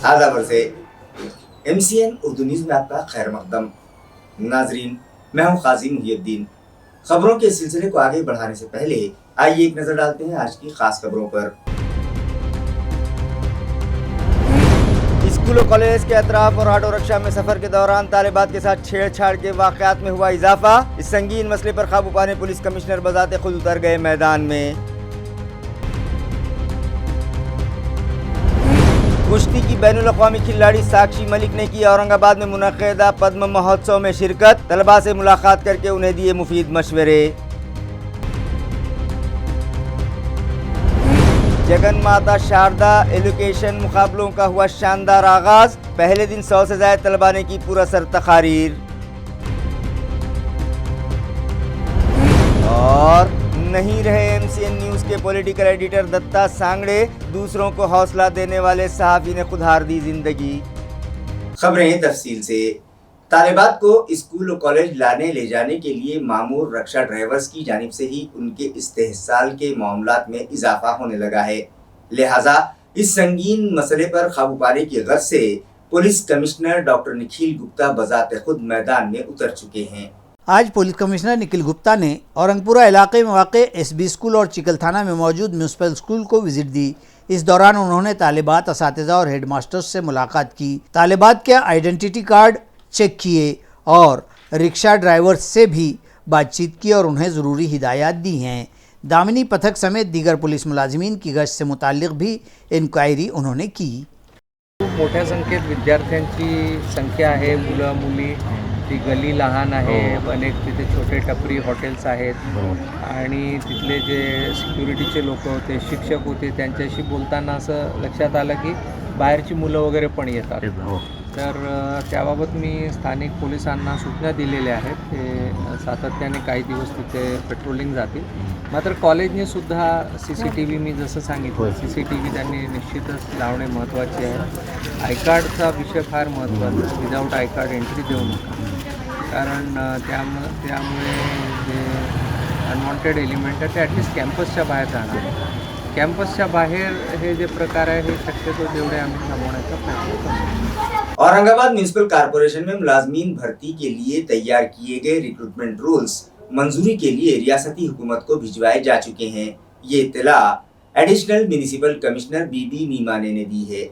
आदाबर से MCN Urdu news में आपका खैर मकदम। नाजरीन, मैं हूं काजी मुहियुद्दीन। खबरों के सिलसिले को आगे बढ़ाने से पहले आइए एक नजर डालते हैं आज की खास खबरों पर। स्कूल और कॉलेज के अतराफ और ऑटो रिक्शा में सफर के दौरान तालिबात के साथ छेड़छाड़ के वाकयात में हुआ इजाफा। इस संगीन मसले पर काबू पाने पुलिस कमिश्नर बजाते खुद उतर गए मैदान में। कुश्ती की बैनुल अक़वामी खिलाड़ी साक्षी मलिक ने की औरंगाबाद में मुनक़िदा पद्म महोत्सव में शिरकत। तलबा से मुलाकात करके उन्हें दिए मुफीद मशवरे। जगन माता शारदा एजुकेशन मुकाबलों का हुआ शानदार आगाज। पहले दिन 100 से ज्यादा तलबा ने की पूरा सर तकारीर। और नहीं रहे MCN न्यूज़ के पॉलिटिकल एडिटर दत्ता सांगड़े। दूसरों को हौसला देने वाले सहाफ़ी ने खुद हार दी जिंदगी। खबरें तफसील से। तालिबात को स्कूल और कॉलेज लाने ले जाने के लिए मामूर रक्षा ड्राइवर्स की जानिब से ही उनके इस्तेहसाल के मामलात में इजाफा होने लगा है। लिहाजा इस संगीन मसले पर काबू पाने की गर्ज से police commissioner doctor Nikhil Gupta बजाते खुद मैदान में उतर चुके हैं। आज पुलिस कमिश्नर निखिल गुप्ता ने औरंगपुरा इलाके में वाक़ SB स्कूल और चिकल थाना में मौजूद म्यूनसिपल स्कूल को विजिट दी। इस दौरान उन्होंने तालिबात असातिज़ा और हेडमास्टर्स से मुलाकात की। तालिबात के आइडेंटिटी कार्ड चेक किए और रिक्शा ड्राइवर्स से भी बातचीत की और उन्हें ज़रूरी हिदायत दी हैं। दामिनी पथक समेत दीगर पुलिस मुलाजिमीन की गश्त से मुताल्लिक़ भी इंक्वायरी उन्होंने की। मोठ्या संख्येत विद्यार्थ्यांची संख्या आहे, मुलं मुली, ती गली लहान आहे, अनेक तिथे छोटे टपरी हॉटेल्स आहेत आणि तिथले जे सिक्युरिटीचे लोक होते, शिक्षक होते, त्यांच्याशी बोलताना असं लक्षात आलं की बाहेरची मुलं वगैरे पण येतात। तर त्याबाबत मी स्थानिक पोलिसांना सूचना दिलेल्या आहेत। ते सातत्याने काही दिवस तिथे पेट्रोलिंग जातील। मात्र कॉलेजने सुद्धा CCTV मी जसं सांगितलं CCTV त्यांनी निश्चितच लावणे महत्त्वाचे आहे। आय कार्डचा विषय फार महत्त्वाचा। विदाऊट आय कार्ड एंट्री देऊ नका, कारण त्यामुळे जे अनवॉन्टेड एलिमेंट आहे ते ॲटलिस्ट कॅम्पसच्या बाहेर जाणार। कॅम्पसच्या बाहेर हे जे प्रकार आहे हे शक्यतो तेवढे आम्ही थांबवण्याचा प्रयत्न करतो। औरंगाबाद म्यूनिसिपल कॉरपोरेशन में मुलाजमीन भर्ती के लिए तैयार किए गए रिक्रूटमेंट रूल्स मंजूरी के लिए रियासती हुकूमत को भिजवाए जा चुके हैं। ये इत्तला एडिशनल म्यूनिसिपल कमिश्नर BB मीमाने ने दी है।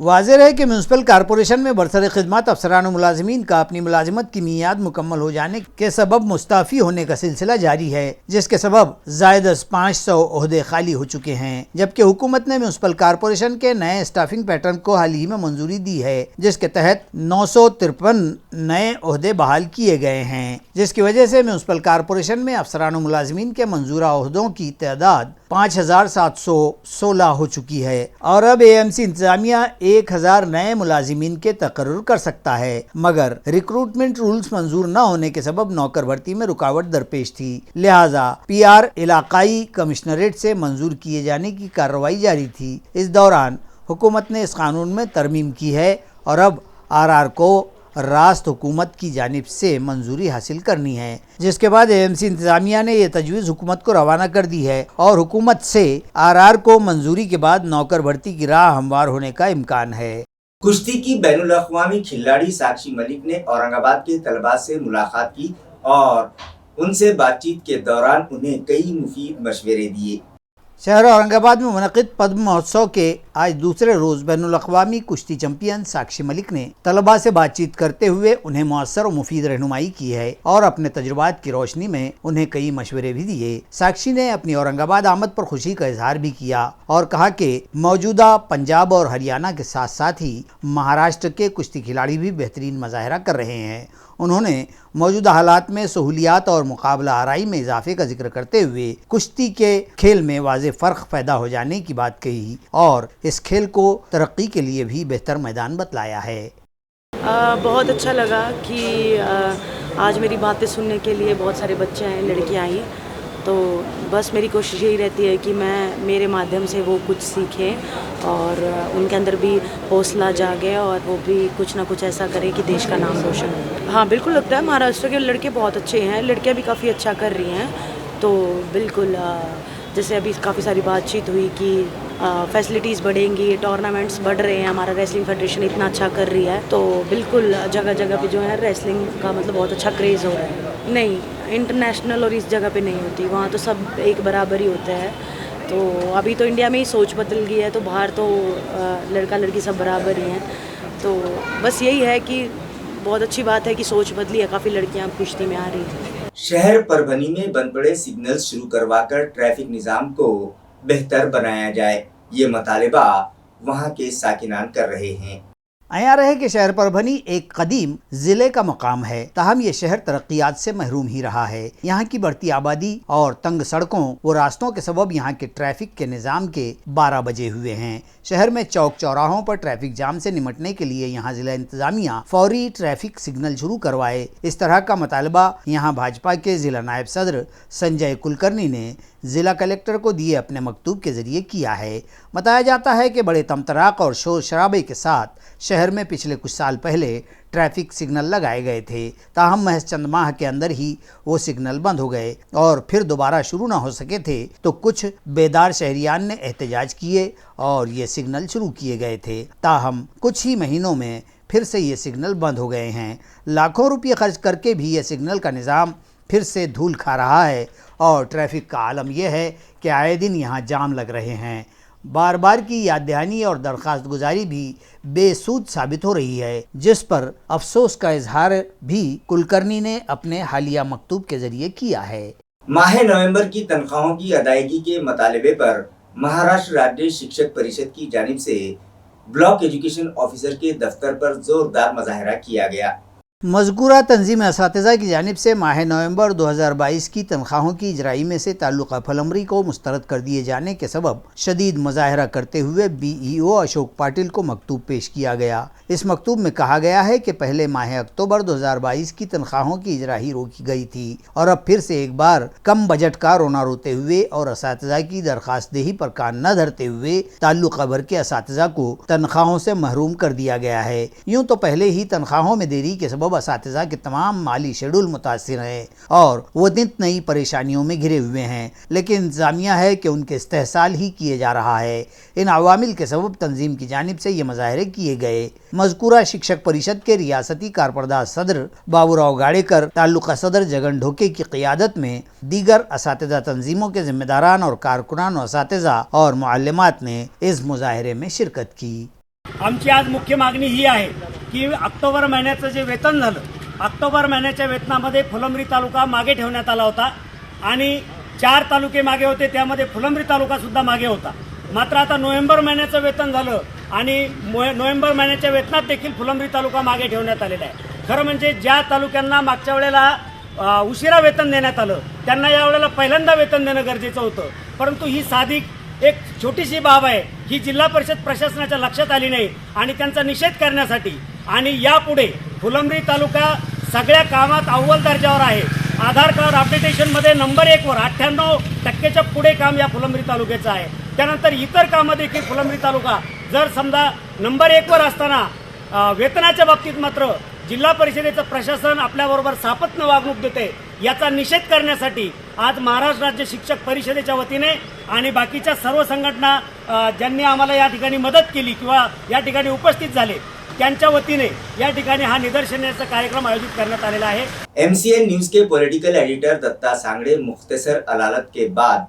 वाज़ेह है कि म्यूनसिपल कॉरपोरेशन में बरसर खिदमत अफसरान मुलाजमीन का अपनी मुलाजमत की मियाद मुकम्मल हो जाने के सबब मुस्ताफ़ी होने का सिलसिला जारी है, जिसके सबब ज़ायद 500 ओहदे खाली हो चुके हैं। जबकि हुकूमत ने म्यूनसिपल कॉरपोरेशन के नए स्टाफिंग पैटर्न को हाल ही में मंजूरी दी है, जिसके तहत 953 नए ओहदे बहाल किए गए हैं, जिसकी वजह से म्यूनसिपल कॉरपोरेशन में अफसरान मुलाजमीन के मंजूरा ओहदों की तादाद 5716 हो चुकी है और अब AMC इंतजामिया 1000 नए मुलाजिमीन के तकर्रुर कर सकता है। मगर रिक्रूटमेंट रूल्स मंजूर न होने के सबब नौकर भर्ती में रुकावट दरपेश थी। लिहाजा PR इलाकाई कमिश्नरेट से मंजूर किए जाने की कार्रवाई जारी थी। इस दौरान हुकूमत ने इस कानून में तरमीम की है और अब RR को रास्त हुकूमत की जानिब से मंजूरी हासिल करनी है, जिसके बाद AMC इंतजामिया ने यह तजवीज़ हुकूमत को रवाना कर दी है और हुकूमत से RR को मंजूरी के बाद नौकर भर्ती की राह हमवार होने का इम्कान है। कुश्ती की बैनुल अक़वामी खिलाड़ी साक्षी मलिक ने औरंगाबाद के तलबा से मुलाकात की और उनसे बातचीत के दौरान उन्हें कई मुफीद मशवरे दिए। शहर औरंगाबाद में मुनक़िद पद्म महोत्सव के आज दूसरे रोज़ बैनुल अक़वामी कुश्ती चैंपियन साक्षी मलिक ने तलबा से बातचीत करते हुए उन्हें मुअस्सर और मुफीद रहनुमाई की है और अपने तजुर्बात की रोशनी में उन्हें कई मशवरे भी दिए। साक्षी ने अपनी औरंगाबाद आमद पर खुशी का इजहार भी किया और कहा कि मौजूदा पंजाब और हरियाणा के साथ साथ ही महाराष्ट्र के कुश्ती खिलाड़ी भी बेहतरीन मुजाहरा कर रहे हैं। उन्होंने मौजूदा हालात में सहूलियात और मुकाबला आराई में इजाफे का जिक्र करते हुए कुश्ती के खेल में वाज़ेह फ़र्क पैदा हो जाने की बात कही और इस खेल को तरक्की के लिए भी बेहतर मैदान बतलाया है। बहुत अच्छा लगा कि आज मेरी बातें सुनने के लिए बहुत सारे बच्चे आए, लड़कियाँ आई। तो बस मेरी कोशिश यही रहती है कि मेरे माध्यम से वो कुछ सीखें और उनके अंदर भी हौसला जागे और वो भी कुछ ना कुछ ऐसा करें कि देश का नाम रोशन हो। हाँ, बिल्कुल लगता है महाराष्ट्र के लड़के बहुत अच्छे हैं, लड़कियां भी काफ़ी अच्छा कर रही हैं। तो बिल्कुल जैसे अभी काफ़ी सारी बातचीत हुई कि फैसिलिटीज़ बढ़ेंगी, टूर्नामेंट्स बढ़ रहे हैं, हमारा रेसलिंग फेडरेशन इतना अच्छा कर रही है, तो बिल्कुल जगह जगह पे जो है रेसलिंग का मतलब बहुत अच्छा क्रेज़ हो रहा है। नहीं, इंटरनेशनल और इस जगह पे नहीं होती, वहाँ तो सब एक बराबर ही होते हैं। तो अभी तो इंडिया में ही सोच बदल गई है, तो बाहर तो लड़का लड़की सब बराबर ही हैं। तो बस यही है कि बहुत अच्छी बात है कि सोच बदली है, काफ़ी लड़कियाँ कुश्ती में आ रही हैं। शहर परभनी में बंद पड़े सिग्नल शुरू करवाकर ट्रैफिक निजाम को बेहतर बनाया जाए, ये मुतालिबा वहां के साकिनान कर रहे हैं। आया रहे कि शहर परभनी एक कदीम जिले का मकाम है, ताहम ये शहर तरक्कियात से महरूम ही रहा है। यहाँ की बढ़ती आबादी और तंग सड़कों व रास्तों के सबब यहाँ के ट्रैफिक के निज़ाम के 12 बजे हुए हैं। शहर में चौक चौराहों पर ट्रैफिक जाम से निमटने के लिए यहाँ जिला इंतजामिया फौरी ट्रैफिक सिग्नल शुरू करवाए। इस तरह का मुतालबा यहाँ भाजपा के जिला नायब सदर संजय कुलकर्णी ने जिला कलेक्टर को दिए अपने मकतूब के जरिए किया है। बताया जाता है कि बड़े तमतराक और शोर शराबे के साथ शहर में पिछले कुछ साल पहले ट्रैफिक सिग्नल लगाए गए थे, ताहम महज चंद माह के अंदर ही वो सिग्नल बंद हो गए और फिर दोबारा शुरू ना हो सके थे, तो कुछ बेदार शहरियान ने एहतजाज किए और ये सिग्नल शुरू किए गए थे। ताहम कुछ ही महीनों में फिर से ये सिग्नल बंद हो गए हैं। लाखों रुपये खर्च करके भी ये सिग्नल का निज़ाम फिर से धूल खा रहा है और ट्रैफिक का आलम यह है कि आए दिन यहाँ जाम लग रहे हैं। बार बार की याद दहानी और दरख्वास्त गुजारी भी बेसूद साबित हो रही है, जिस पर अफसोस का इजहार भी कुलकर्णी ने अपने हालिया मकतूब के जरिए किया है। माह नवंबर की तनख्वाहों की अदायगी के मुतालबे पर महाराष्ट्र राज्य शिक्षक परिषद की जानिब से ब्लॉक एजुकेशन ऑफिसर के दफ्तर पर जोरदार मुजाहरा किया गया। मज़कूरा तंजीम असातिज़ा की जानिब से माह नवंबर 2022 की तनख्वाहों की इजराई में से ताल्लुक़ा फलमरी को मुस्तरद कर दिए जाने के सबब शदीद मुजाहरा करते हुए BEO अशोक पाटिल को मकतूब पेश किया गया। इस मकतूब में कहा गया है कि पहले माह अक्टूबर 2022 की तनख्वाहों की इजराही रोकी गई थी और अब फिर से एक बार कम बजट का रोना रोते हुए और असातिज़ा की दरख्वास्त देही पर कान न धरते हुए ताल्लुक़ा भर के असातिज़ा को तनख्वाहों से महरूम कर दिया गया है। यूँ तो पहले ही तनख्वाहों में देरी के सबब असातिज़ा के तमाम माली शेड्यूल मुतासिर है और वो नित नई परेशानियों में घिरे हुए हैं, लेकिन इंतजामिया है कि उनके इस्तेहसाल ही किए जा रहा है। इन अवामिल के सबब तंजीम की जानिब से ये मुजाहरे किए गए। मज़कूरा शिक्षक परिषद के रियासती कारपरदार सदर बाबूराव गाड़ेकर, ताल्लुका सदर जगन ढोके की क़ियादत में दीगर असातिज़ा तंजीमों के जिम्मेदारान और कारकुनान असातिज़ा और मुअल्लिमात ने इस मुजाहरे में शिरकत की। आमची आज मुख्य मागणी ही आहे की ऑक्टोबर महिन्याचं जे वेतन झालं, ऑक्टोबर महिन्याच्या वेतनामध्ये फुलंब्री तालुका मागे ठेवण्यात आला होता आणि 4 तालुके मागे होते, त्यामध्ये फुलंब्री तालुका सुद्धा मागे होता। मात्र आता नोव्हेंबर महिन्याचं वेतन झालं आणि नोव्हेंबर महिन्याच्या वेतनात देखील फुलंब्री तालुका मागे ठेवण्यात आलेला आहे। खरं म्हणजे ज्या तालुक्यांना मागच्या वेळेला उशिरा वेतन देण्यात आलं त्यांना यावेळेला पहिल्यांदा वेतन देणं गरजेचं होतं, परंतु ही साधी एक छोटीशी बाब आहे ही जिल्हा परिषद प्रशासनाच्या लक्षात आली नाही आणि त्यांचा निषेध करण्यासाठी आणि यापुढे फुलंब्री तालुका सगळ्या कामात अव्वल दर्जावर आहे। आधार कार्ड अपडेटेशनमध्ये नंबर 1 वर 98% पुढे काम या फुलंब्री तालुक्याचं आहे। त्यानंतर इतर कामं देखील फुलंब्री तालुका जर समजा नंबर 1 वर असताना वेतनाच्या बाबतीत मात्र जिल्हा परिषदेचं प्रशासन आपल्याबरोबर सापत्न वागणूक देते, याचा निषेध करण्यासाठी आज महाराष्ट्र राज्य शिक्षक परिषदेच्या वतीने आणि बाकीच्या सर्व संघटना ज्यांनी आम्हाला या ठिकाणी मदत केली किंवा या ठिकाणी उपस्थित झाले त्यांच्या वतीने या ठिकाणी हा निदर्शनाचा कार्यक्रम आयोजित करण्यात आलेला आहे। MCN न्यूज के पॉलिटिकल एडिटर दत्ता सांगड़े मुख्तसर अदालत के बाद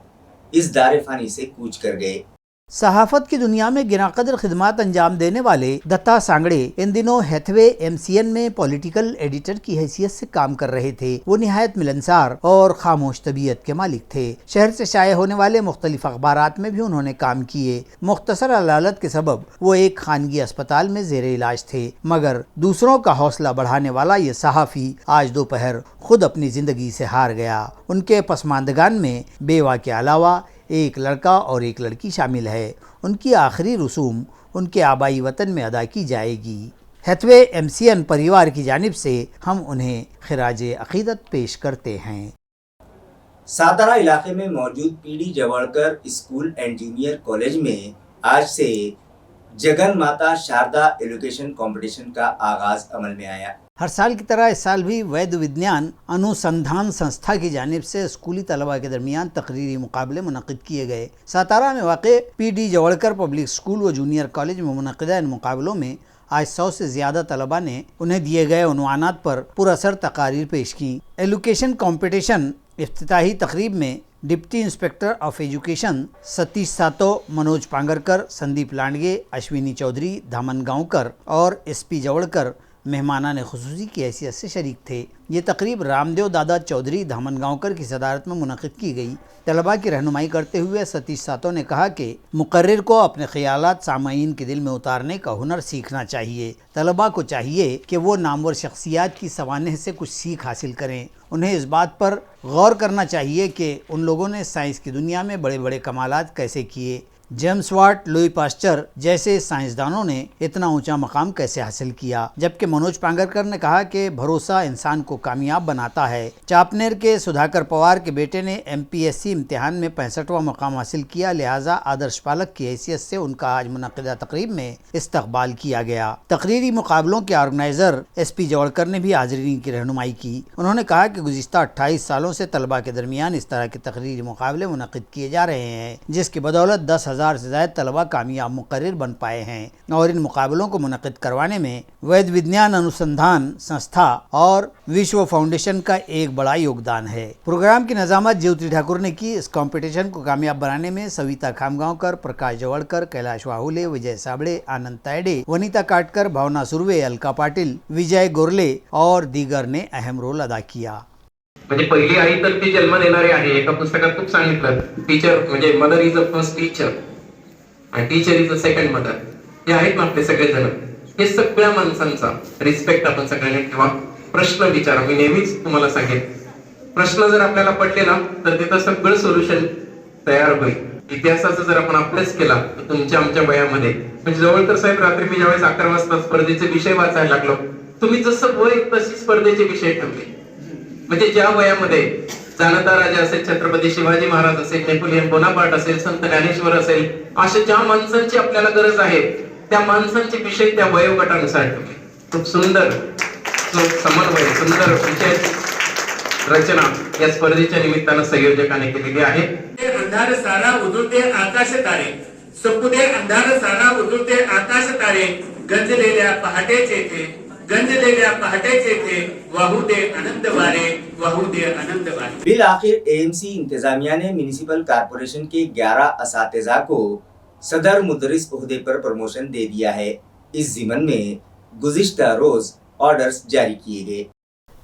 इस दारे फानी से कूच कर गए। सहाफत की दुनिया में गिराकदर खिदमात अंजाम देने वाले दत्ता सांगड़े इन दिनों हैथवे MCN में पॉलिटिकल एडिटर की हैसियत से काम कर रहे थे। वो निहायत मिलनसार और खामोश तबीयत के मालिक थे। शहर से शाये होने वाले मुख्तलिफ अखबारात में भी उन्होंने काम किए। मुख्तसर अदालत के सबब वो एक खानगी अस्पताल में जेर इलाज थे, मगर दूसरों का हौसला बढ़ाने वाला ये सहाफ़ी आज दोपहर खुद अपनी जिंदगी से हार गया। उनके पसमानदगान में बेवा के अलावा एक लड़का और एक लड़की शामिल है। उनकी आखिरी रसूम उनके आबाई वतन में अदा की जाएगी। हैथवे MCN परिवार की जानिब से हम उन्हें खिराजे अकीदत पेश करते हैं। सातारा इलाके में मौजूद PD Jawadkar school and junior college में आज से जगन माता शारदा एजुकेशन कंपटीशन का आगाज अमल में आया। हर साल की तरह इस साल भी वैध विज्ञान अनुसंधान संस्था की जानिब से स्कूली तलबा के दरमियान तकरीरी मुकाबले मुनक़िद किए गए। सातारा में वाक़े PD जवड़कर पब्लिक स्कूल व जूनियर कॉलेज में मुनक़िदा इन मुकाबलों में आज 100 से ज़्यादा तलबा ने उन्हें दिए गए उन्वानात पर पुरअसर तकारीर पेश की। एजुकेशन कॉम्पिटिशन इफ्तिताही तकरीब में deputy inspector of education Satish सातो, मनोज पांगरकर, संदीप लांडगे, अश्विनी चौधरी, धामन गांवकर और SP जवड़कर मेहमानान खुसूसी की हैसियत से शरीक थे। ये तकरीब रामदेव दादा चौधरी धामन गांवकर की सदारत में मुनक़िद की गई। तलबा की रहनुमाई करते हुए सतीश सातो ने कहा कि मुकर्रिर को अपने ख्यालात सामाईन के दिल में उतारने का हुनर सीखना चाहिए। तलबा को चाहिए कि वो नामवर शख्सियात की सवानह से कुछ सीख हासिल करें। उन्हें इस बात पर गौर करना चाहिए कि उन लोगों ने साइंस की दुनिया में बड़े बड़े कमालात कैसे किए। जेम्स वाट, लुई पास्चर जैसे साइंसदानों ने इतना ऊंचा मकाम कैसे हासिल किया। जबकि मनोज पांगरकर ने कहा कि भरोसा इंसान को कामयाब बनाता है। चापनेर के सुधाकर पवार के बेटे ने MPSC इम्तिहान में 65वां मकाम हासिल किया, लिहाजा आदर्श पालक की हैसियत से उनका आज मुनक़िदा तकरीब में इस्तकबाल किया गया। तकरीरी मुकाबलों के ऑर्गेनाइज़र SP जवड़कर ने भी हाज़रीन की रहनुमाई की। उन्होंने कहा कि गुज़िश्ता 28 सालों से तलबा के दरमियान इस तरह के तकरीरी मुकाबले मुनक़िद किए जा रहे हैं, जिसकी बदौलत 10,000 से ज़्यादा तलबा कामयाब मुकर्रिर बन पाए हैं और इन मुकाबलों को मुनक़िद करवाने में वैध विज्ञान अनुसंधान संस्था और विश्व फाउंडेशन का एक बड़ा योगदान है। प्रोग्राम की नज़ामत ज्योति ठाकुर ने की। इस कंपटीशन को कामयाब बनाने में सविता खामगांवकर, प्रकाश जवड़कर, कैलाश वाहुले, विजय साबड़े, आनंद तायडे, वनिता काटकर, भावना सुर्वे, अलका पाटिल, विजय गोरले और दीगर ने अहम रोल अदा किया। म्हणजे पहिली आई तर ती जन्म देणारी आहे। एका पुस्तकात खूप सांगितलं, टीचर म्हणजे mother is a first teacher आणि teacher is a second mother. हे आहेत ना आपले सगळेजण, हे सगळ्या माणसांचा रिस्पेक्ट आपण सगळ्यांनी ठेवा। प्रश्न विचारा, मी नेहमीच तुम्हाला सांगेन, प्रश्न जर आपल्याला पडले ना तर तिथं सगळं सोल्युशन तयार होईल। इतिहासाचा जर आपण अभ्यास केला तर तुमच्या आमच्या वयामध्ये, म्हणजे जवळकर साहेब रात्री मी ज्यावेळेस 11 वाजता स्पर्धेचे विषय वाचायला लागलो, तुम्ही जसं वय तशी स्पर्धेचे विषय ठेवले। म्हणजे ज्या वयामध्ये जानता राजा असेल, छत्रपती शिवाजी महाराज असेल, नेपोलियन बोनापार्ट असेल, संत ज्ञानेश्वर असेल, अशा ज्या माणसांची आपल्याला गरज आहे त्या माणसांचे विषय त्या वयोगटानुसार ठेवले। खूप सुंदर समन्वय, सुंदर विषय रचना या स्पर्धेच्या निमित्तानं संयोजकाने केलेली आहे। अंधार सारा उजळते आकाश तारे, सपुदे अंधार सारा उजळते आकाश तारे, गंजलेल्या पहाटेचे थे, गंजलेल्या पहाटेचे थे, वाहू दे आनंद वारे, वाहू दे आनंद वारे। बिल आखिर AMC इंतजामिया ने म्यूनिसिपल कारपोरेशन के 11 असातिज़ा को सदर मुदरिस ओहदे पर प्रमोशन दे दिया है। इस ज़िमन में गुज़िश्ता रोज ऑर्डर्स जारी किए गए।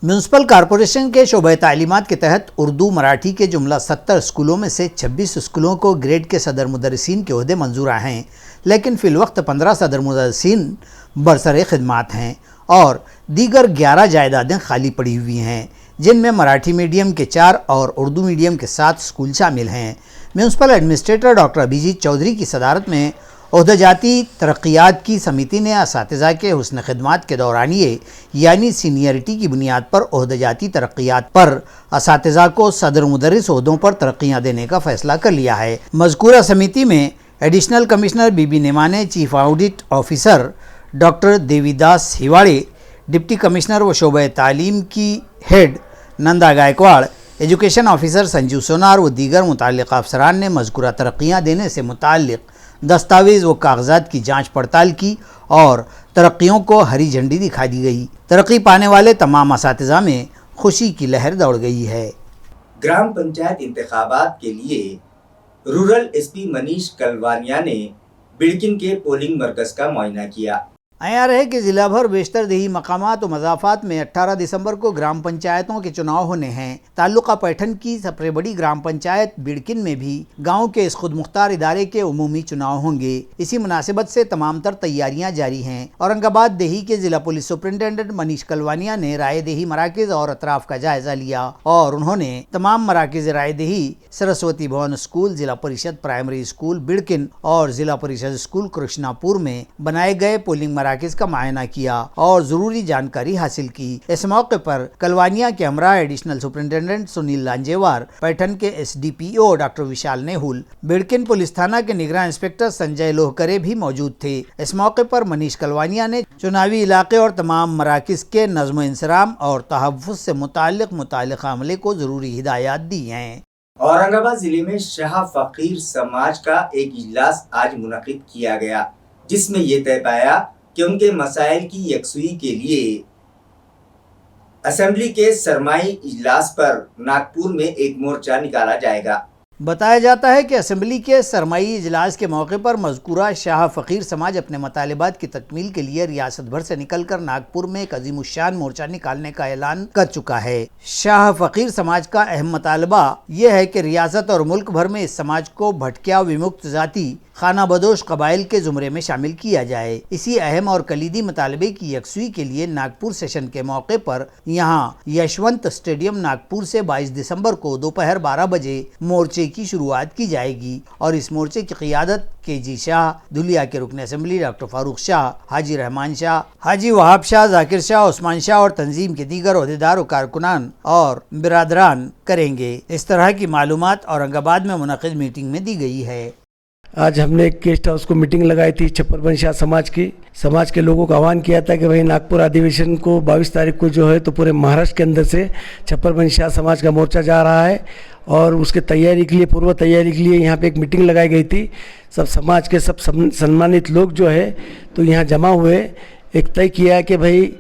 म्यूनसिपल कॉरपोरेशन के शोबे तालीमात के तहत उर्दू मराठी के जुमला 70 स्कूलों में से 26 स्कूलों को ग्रेड के सदर मुदर्रिसीन के ओहदे मंजूर हैं, लेकिन फ़िलवक्त 15 सदर मुदर्रिसीन बरसरे खिदमात हैं और दीगर 11 जायदादें खाली पड़ी हुई हैं, जिनमें मराठी मीडियम के 4 और उर्दू मीडियम के 7 स्कूल शामिल हैं। Municipal administrator doctor Abhijit Chaudhary की सदारत में ओहदेजाती तरक्यात की समिति ने असातिज़ा के हुस्न खिदमात के दौरानिए यानी सीनियरिटी की बुनियाद पर ओहदेजाती तरक्यात पर असातिज़ा को सदर मुदर्रिस ओहदों पर तरक्कियाँ देने का फैसला कर लिया है। मज़कूरा समिति में additional commissioner B B Nemane, chief audit officer doctor Devidas Hiwade, deputy commissioner व शोबे तालीम की head Nanda Gaikwad, education officer Sanjeev Sonar व दीगर मुताल्लिक़ अफसरान ने मज़कूरा तरक्कियाँ देने से मुताल्लिक़ दस्तावेज़ व कागज़ात की जांच पड़ताल की और तरक्कियों को हरी झंडी दिखा दी गई। तरक्की पाने वाले तमाम असातिज़ा में खुशी की लहर दौड़ गई है। ग्राम पंचायत इंतखाबात के लिए रूरल SP मनीष कलवानिया ने बिड़किन के पोलिंग मरकज़ का मुआयना किया। आया रहे कि ज़िला भर बेशतर देही मकामात व मज़ाफ़ात में 18 दिसंबर को ग्राम पंचायतों के चुनाव होने हैं। ताल्लुका पैठन की सबसे बड़ी ग्राम पंचायत बिड़किन में भी गांव के इस खुद मुख्तार इदारे के उमूमी चुनाव होंगे। इसी मुनासिबत से तमाम तर तैयारियां जारी हैं। औरंगाबाद देही के ज़िला पुलिस सुपरिटेंडेंट मनीष कलवानिया ने राय देही मराकज़ और अतराफ़ का जायज़ा लिया और उन्होंने तमाम मराकज़ राय देही, सरस्वती भवन स्कूल, ज़िला परिषद प्राइमरी स्कूल बिड़किन और ज़िला परिषद स्कूल कृष्णापुर में बनाए गए पोलिंग مراکز کا معائنہ کیا اور ضروری جانکاری حاصل کی۔ اس موقع پر کلوانیا کے ہمراہ ایڈیشنل سپرنٹینڈنٹ سنیل لانجیوار، پیٹھن کے SDPO ڈاکٹر وشال نیہول، بیڑکن پولیس تھانہ کے نگراں انسپکٹر سنجے لوہکرے بھی موجود تھے۔ اس موقع پر منیش کلوانیا نے چناوی علاقے اور تمام مراکز کے نظم و انصرام اور تحفظ سے متعلق عملے کو ضروری ہدایات دی ہیں۔ اورنگ آباد ضلع میں شاہ فقیر سماج کا ایک اجلاس آج منعقد کیا گیا، جس میں یہ طے پایا کہ ان کے مسائل کی یکسوئی کے لیے اسمبلی کے سرمائی اجلاس پر ناگپور میں ایک مورچہ نکالا جائے گا۔ بتایا جاتا ہے کہ اسمبلی کے سرمائی اجلاس کے موقع پر مذکورہ شاہ فقیر سماج اپنے مطالبات کی تکمیل کے لیے ریاست بھر سے نکل کر ناگپور میں ایک عظیم الشان مورچہ نکالنے کا اعلان کر چکا ہے۔ شاہ فقیر سماج کا اہم مطالبہ یہ ہے کہ ریاست اور ملک بھر میں اس سماج کو بھٹکیا ومکت ذاتی خانہ بدوش قبائل کے زمرے میں شامل کیا جائے۔ اسی اہم اور کلیدی مطالبے کی یکسوئی کے لیے ناگپور سیشن کے موقع پر یہاں یشونت اسٹیڈیم ناگپور سے 22 دسمبر کو دوپہر 12 بجے مورچے کی شروعات کی جائے گی اور اس مورچے کی قیادت KG شاہ، دھلیا کے رکن اسمبلی ڈاکٹر فاروق شاہ، حاجی رحمان شاہ، حاجی وہاب شاہ، ذاکر شاہ، عثمان شاہ اور تنظیم کے دیگر عہدیدار و کارکنان اور برادران کریں گے۔ اس طرح کی معلومات اورنگ آباد میں منعقد میٹنگ میں دی گئی ہے۔ آج ہم نے ایک گیسٹ ہاؤس کو میٹنگ لگائی تھی چھپر بنشاہ سماج کے لوگوں کو آہوان کیا تھا کہ بھائی ناگپور ادھیویشن کو 22 تاریخ کو جو ہے تو پورے مہاراشٹر کے اندر سے چھپر بنشاہ سماج کا مورچہ جا رہا ہے اور اس کے تیاری کے لیے پورو تیاری کے لیے یہاں پہ ایک میٹنگ لگائی گئی تھی۔ سب سماج کے سب سنمانت لوگ جو ہے تو یہاں جمع ہوئے، ایک طے کیا کہ بھائی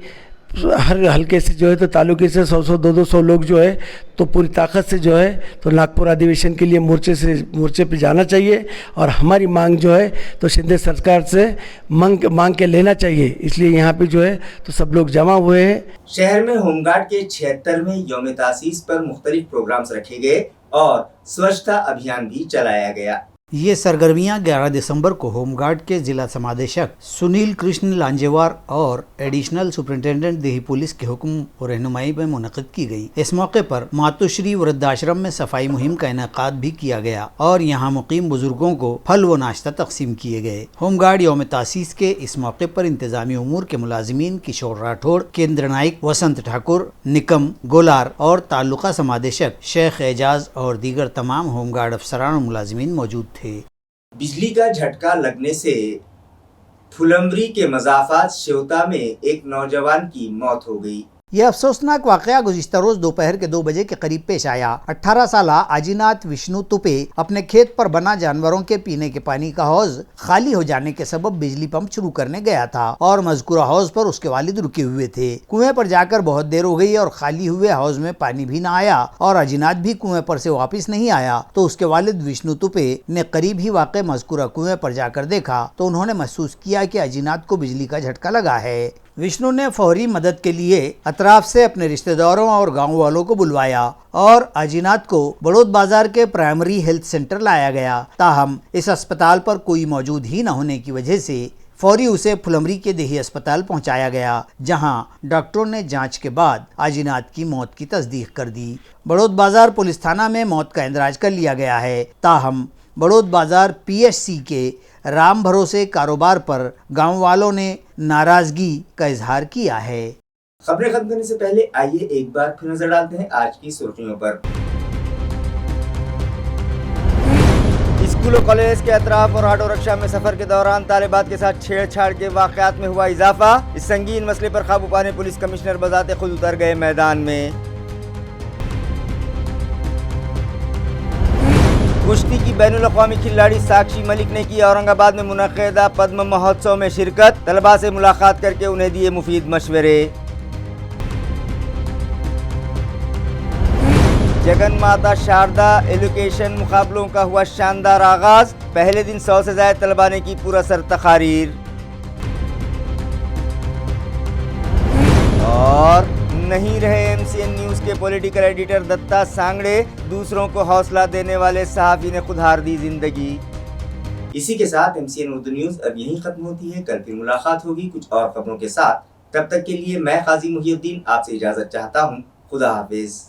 ہر حلقے سے جو ہے تو تعلقے سے 100 200 لوگ جو ہے تو پوری طاقت سے جو ہے تو ناگپور ادھیویشن کے لیے مورچے پہ جانا چاہیے اور ہماری مانگ جو ہے تو شندے سرکار سے مانگ کے لینا چاہیے۔ اس لیے یہاں پہ جو ہے تو سب لوگ جمع ہوئے ہیں۔ شہر میں ہوم گارڈ کے 76ویں یوم تاسیس پر مختلف پروگرامز رکھے گئے اور سوچھتا ابھیان بھی چلایا گیا۔ یہ سرگرمیاں 11 دسمبر کو ہوم گارڈ کے ضلع سمادیشک سنیل کرشن لانجیوار اور ایڈیشنل سپرنٹینڈنٹ دیہی پولیس کے حکم اور رہنمائی میں منعقد کی گئی۔ اس موقع پر ماتوشری وردھاشرم میں صفائی مہم کا انعقاد بھی کیا گیا اور یہاں مقیم بزرگوں کو پھل و ناشتہ تقسیم کیے گئے۔ ہوم گارڈ یوم تاسیس کے اس موقع پر انتظامی امور کے ملازمین کشور راٹھوڑ، کیندر نائک، وسنت ٹھاکر، نکم گولار اور تعلقہ سمادیشک شیخ اعجاز اور دیگر تمام ہوم گارڈ افسران اور ملازمین موجود تھے۔ بجلی کا جھٹکا لگنے سے پھلمبری کے مضافات شیوتا میں ایک نوجوان کی موت ہو گئی۔ یہ افسوسناک واقعہ گزشتہ روز دوپہر کے 2 بجے کے قریب پیش آیا۔ 18 سالہ آجینات وشنو توپے اپنے کھیت پر بنا جانوروں کے پینے کے پانی کا حوض خالی ہو جانے کے سبب بجلی پمپ شروع کرنے گیا تھا اور مذکورہ حوض پر اس کے والد رکے ہوئے تھے۔ کنویں پر جا کر بہت دیر ہو گئی اور خالی ہوئے حوض میں پانی بھی نہ آیا اور آجینات بھی کنویں پر سے واپس نہیں آیا تو اس کے والد وشنو توپے نے قریب ہی واقع مذکورہ کنویں پر جا کر دیکھا تو انہوں نے محسوس کیا کہ آجینات کو بجلی کا جھٹکا لگا ہے۔ وشنو نے فوری مدد کے لیے اطراف سے اپنے رشتہ داروں اور گاؤں والوں کو بلوایا اور آجینات کو بڑود بازار کے پرائمری ہیلتھ سینٹر لایا گیا، تاہم اس اسپتال پر کوئی موجود ہی نہ ہونے کی وجہ سے فوری اسے پھلمبری کے دیہی اسپتال پہنچایا گیا، جہاں ڈاکٹروں نے جانچ کے بعد آجینات کی موت کی تصدیق کر دی۔ بڑود بازار پولیس تھانہ میں موت کا اندراج کر لیا گیا ہے، تاہم بڑود بازار PHC کے رام بھروسے کاروبار پر گاؤں والوں نے ناراضگی کا اظہار کیا ہے۔ خبریں ختم کرنے سے پہلے آئیے ایک بار پھر نظر ڈالتے ہیں آج کی سرخیوں پر۔ اسکول و کالج کے اطراف اور آٹو رکشہ میں سفر کے دوران طالبات کے ساتھ چھیڑ چھاڑ کے واقعات میں ہوا اضافہ۔ اس سنگین مسئلے پر قابو پانے پولیس کمشنر بذات خود اتر گئے میدان میں۔ کشتی کی بین الاقوامی کھلاڑی ساکشی ملک نے کی اورنگ آباد میں منعقدہ پدم مہوتسو میں شرکت، طلباء سے ملاقات کر کے انہیں دیے مفید مشورے۔ جگن ماتا شاردا ایجوکیشن مقابلوں کا ہوا شاندار آغاز، پہلے دن 100 سے زائد طلباء نے کی پورا سر تقاریر۔ اور نہیں رہے MCN نیوز کے پولیٹیکل ایڈیٹر دتا سانگڑے، دوسروں کو حوصلہ دینے والے صحافی نے خود ہار دی زندگی۔ اسی کے ساتھ MCN اردو نیوز اب یہیں ختم ہوتی ہے، کل پھر ملاقات ہوگی کچھ اور خبروں کے ساتھ۔ تب تک کے لیے میں قاضی محی الدین آپ سے اجازت چاہتا ہوں۔ خدا حافظ۔